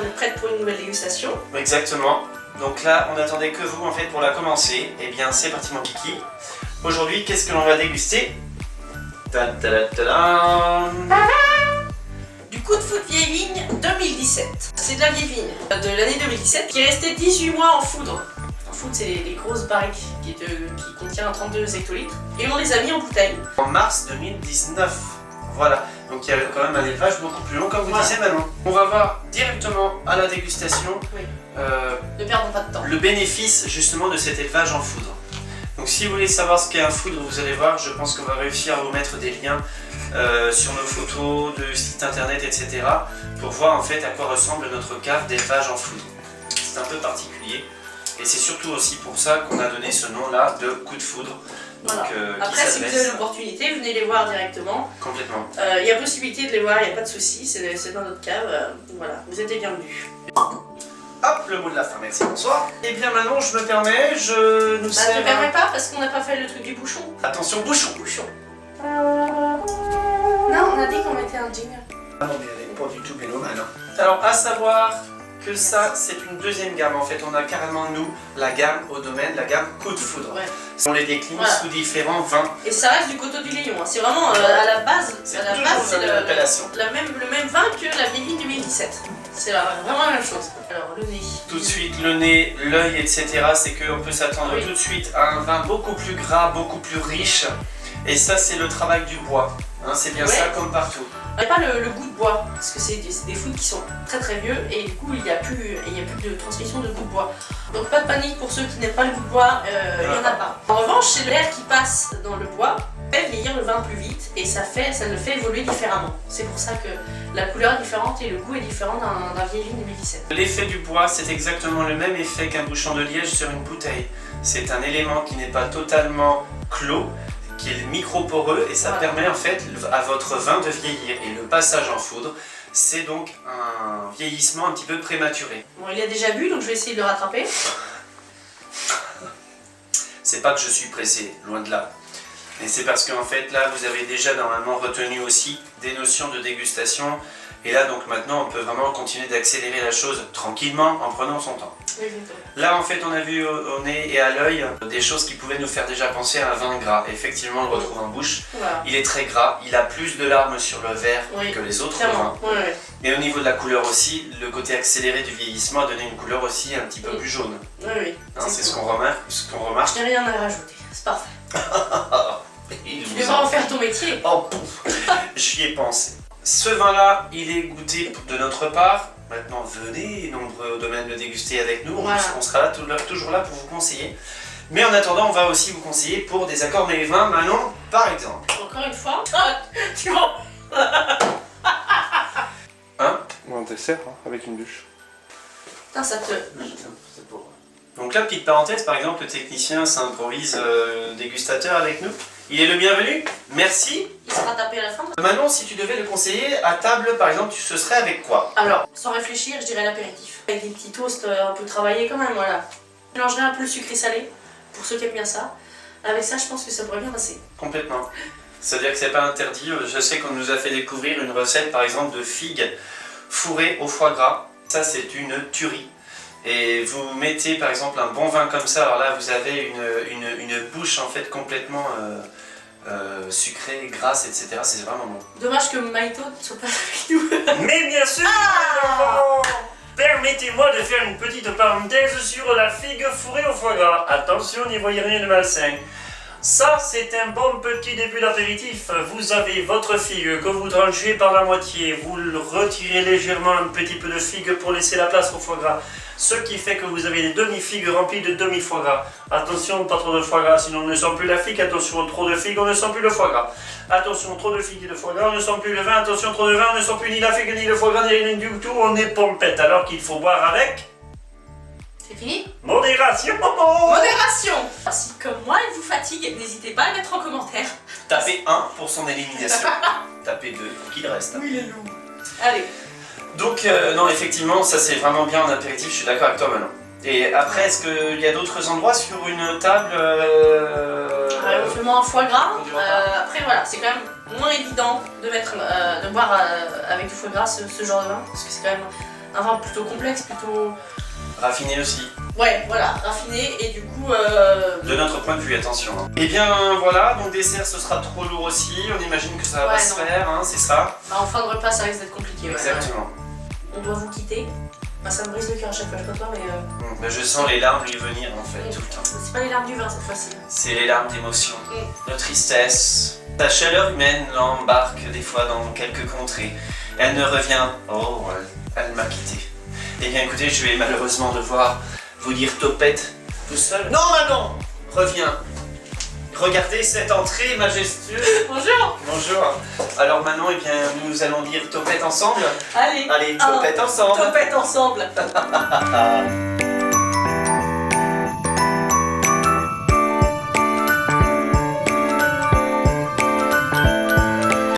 on est prête pour une nouvelle dégustation. Exactement. Donc là, on n'attendait que vous en fait pour la commencer. Et bien, c'est parti mon kiki. Aujourd'hui, qu'est-ce que l'on va déguster? Du coup de foudre vieille vigne 2017. C'est de la vieille vigne de l'année 2017 qui est restée 18 mois en foudre. En foudre, c'est les grosses barriques qui contiennent 32 hectolitres. Et on les a mis en bouteille. En mars 2019. Voilà. Donc il y a quand même un élevage beaucoup plus long, comme vous disiez Manon. On va voir directement à la dégustation Ne perdons pas de temps. le bénéfice justement de cet élevage en foudre. Donc si vous voulez savoir ce qu'est un foudre, vous allez voir, je pense qu'on va réussir à vous mettre des liens sur nos photos, de sites internet, etc. pour voir en fait à quoi ressemble notre cave d'élevage en foudre. C'est un peu particulier et c'est surtout aussi pour ça qu'on a donné ce nom-là de coup de foudre. Donc, voilà. Après, si vous avez l'opportunité, venez les voir directement. Complètement. Il y a possibilité de les voir, il n'y a pas de souci, c'est dans notre cave. Voilà, vous êtes les bienvenus. Hop, le mot de la fin, merci, bonsoir. Et bien Manon, je me permets, je nous sers... Je ne permets pas parce qu'on n'a pas fait le truc du bouchon. Attention, bouchon. Bouchon. Non, on a dit qu'on mettait un jingle. Ah non, mais elle n'est pas du tout mélomane. Alors, à savoir que ça, c'est une deuxième gamme. En fait, on a carrément, nous, la gamme au domaine, la gamme coup de foudre. Ouais. On les décline sous différents vins. Et ça reste du coteau du Léon. Hein. C'est vraiment à la base, c'est l'appellation. Le même vin que la vieille vigne 2017. C'est vraiment la même chose. Alors, le nez. Tout de suite, le nez, l'œil, etc. C'est qu'on peut s'attendre tout de suite à un vin beaucoup plus gras, beaucoup plus riche. Et ça, c'est le travail du bois. Hein, c'est bien ça comme partout. Il n'y a pas le goût de bois, parce que c'est des foudres qui sont très très vieux et du coup il n'y a plus de transmission de goût de bois. Donc pas de panique pour ceux qui n'aiment pas le goût de bois, il n'y en a pas. En revanche, c'est l'air qui passe dans le bois fait vieillir le vin plus vite et ça le fait évoluer différemment. C'est pour ça que la couleur est différente et le goût est différent d'un vieil vin 2017. L'effet du bois, c'est exactement le même effet qu'un bouchon de liège sur une bouteille. C'est un élément qui n'est pas totalement clos, qui est micro-poreux et ça permet en fait à votre vin de vieillir. Et le passage en foudre, c'est donc un vieillissement un petit peu prématuré. Bon, il a déjà bu, donc je vais essayer de le rattraper. C'est pas que je suis pressé, loin de là. Mais c'est parce qu'en fait là, vous avez déjà normalement retenu aussi des notions de dégustation. Et là donc maintenant, on peut vraiment continuer d'accélérer la chose tranquillement en prenant son temps. Là en fait on a vu au nez et à l'œil des choses qui pouvaient nous faire déjà penser à un vin gras. Et effectivement on le retrouve en bouche, il est très gras, il a plus de larmes sur le verre que les autres vins. Et au niveau de la couleur aussi, le côté accéléré du vieillissement a donné une couleur aussi un petit peu plus jaune. C'est ce qu'on remarque. Je n'ai rien à rajouter, c'est parfait. Tu devrais en faire ton métier. Oh pouf, j'y ai pensé. Ce vin-là, il est goûté de notre part. Maintenant, venez, nombreux au domaine, le déguster avec nous. On sera là, toujours là pour vous conseiller. Mais en attendant, on va aussi vous conseiller pour des accords mais vins. Manon, par exemple. Encore une fois, tu vois. Hein? Ou un dessert avec une bûche. Putain, ça te... Donc là, petite parenthèse, par exemple, le technicien s'improvise dégustateur avec nous. Il est le bienvenu, merci. Il sera tapé à la fin. Manon, si tu devais le conseiller, à table, par exemple, ce serait avec quoi? Alors, sans réfléchir, je dirais l'apéritif. Avec des petits toasts un peu travaillés quand même, voilà. Je mélangerais un peu le sucré salé, pour ceux qui aiment bien ça. Avec ça, je pense que ça pourrait bien passer. Complètement. C'est-à-dire que c'est pas interdit. Je sais qu'on nous a fait découvrir une recette, par exemple, de figues fourrées au foie gras. Ça, c'est une tuerie. Et vous mettez par exemple un bon vin comme ça, alors là vous avez une bouche en fait complètement sucrée, grasse, etc. C'est vraiment bon. Dommage que Maïto ne soit pas avec nous. Mais bien sûr, permettez-moi de faire une petite parenthèse sur la figue fourrée au foie gras. Attention, n'y voyez rien de malsain. Ça, c'est un bon petit début d'apéritif. Vous avez votre figue que vous tranchez par la moitié. Vous le retirez légèrement un petit peu de figue pour laisser la place au foie gras. Ce qui fait que vous avez des demi-figues remplies de demi-foie gras. Attention, pas trop de foie gras, sinon on ne sent plus la figue. Attention, trop de figues, on ne sent plus le foie gras. Attention, trop de figues et de foie gras, on ne sent plus le vin. Attention, trop de vin, on ne sent plus ni la figue, ni le foie gras, ni rien du tout. On est pompette, alors qu'il faut boire avec... C'est fini? Modération. Modération. Si comme moi il vous fatigue, n'hésitez pas à le mettre en commentaire. Tapez 1 pour son élimination. Tapez 2 pour qu'il reste. Oui, il est lourd. Allez. Donc non, effectivement, ça c'est vraiment bien en apéritif, je suis d'accord avec toi maintenant. Et après, est-ce qu'il y a d'autres endroits sur une table éventuellement un foie gras. Après voilà, c'est quand même moins évident de boire avec du foie gras ce genre de vin, parce que c'est quand même un vin plutôt complexe, plutôt... Raffiné aussi. Ouais, voilà, raffiné, et du coup... De notre point de vue, attention. Hein. Et bien voilà, donc dessert ce sera trop lourd aussi, on imagine que ça va Ouais, se non. faire, hein, c'est ça? Bah, en fin de repas, ça risque d'être compliqué. Ouais, Exactement. ouais. On doit vous quitter. Bah, ça me brise le cœur à chaque fois, je sais pas toi, mais... Ben, je sens les larmes lui venir en fait tout le temps. C'est pas les larmes du vin cette fois-ci. C'est les larmes d'émotion, de tristesse. Ta chaleur humaine l'embarque des fois dans quelques contrées. Elle ne revient. Oh, elle m'a quitté. Eh bien écoutez, je vais malheureusement devoir vous dire topette tout seul. Non Manon, reviens. Regardez cette entrée majestueuse. Bonjour. Bonjour. Alors Manon, eh bien nous allons dire topette ensemble. Allez, Allez, topette ensemble. topette ensemble.